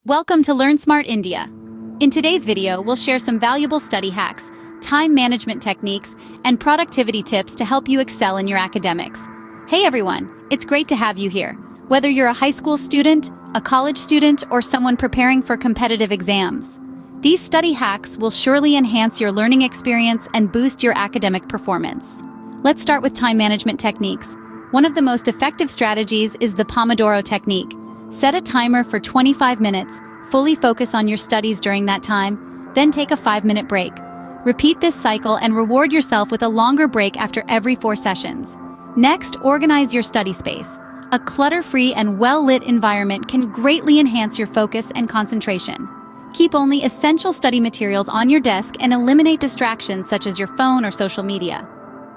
Welcome to Learn Smart India. In today's video, we'll share some valuable study hacks, time management techniques, and productivity tips to help you excel in your academics. Hey everyone, it's great to have you here. Whether you're a high school student, a college student, or someone preparing for competitive exams, these study hacks will surely enhance your learning experience and boost your academic performance. Let's start with time management techniques. One of the most effective strategies is the Pomodoro technique. Set a timer for 25 minutes, fully focus on your studies during that time, then take a 5-minute break. Repeat this cycle and reward yourself with a longer break after every 4 sessions. Next, organize your study space. A clutter-free and well-lit environment can greatly enhance your focus and concentration. Keep only essential study materials on your desk and eliminate distractions such as your phone or social media.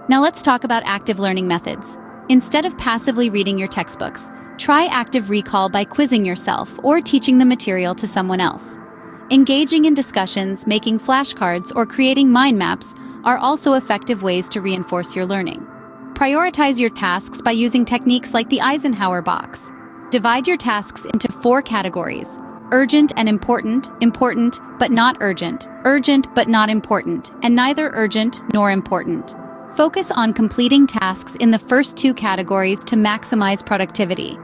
Now let's talk about active learning methods. Instead of passively reading your textbooks, try active recall by quizzing yourself or teaching the material to someone else. Engaging in discussions, making flashcards, or creating mind maps are also effective ways to reinforce your learning. Prioritize your tasks by using techniques like the Eisenhower box. Divide your tasks into 4 categories: urgent and important, important but not urgent, urgent but not important, and neither urgent nor important. Focus on completing tasks in the first 2 categories to maximize productivity.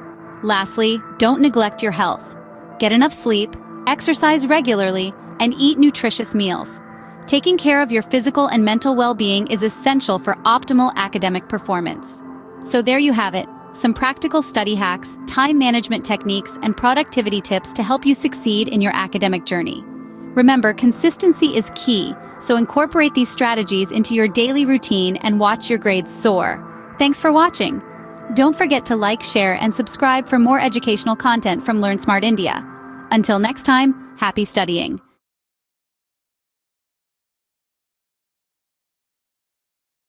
Lastly, don't neglect your health. Get enough sleep, exercise regularly, and eat nutritious meals. Taking care of your physical and mental well-being is essential for optimal academic performance. So there you have it, some practical study hacks, time management techniques, and productivity tips to help you succeed in your academic journey. Remember, consistency is key, so incorporate these strategies into your daily routine and watch your grades soar. Thanks for watching. Don't forget to like, share, and subscribe for more educational content from Learn Smart India. Until next time, happy studying.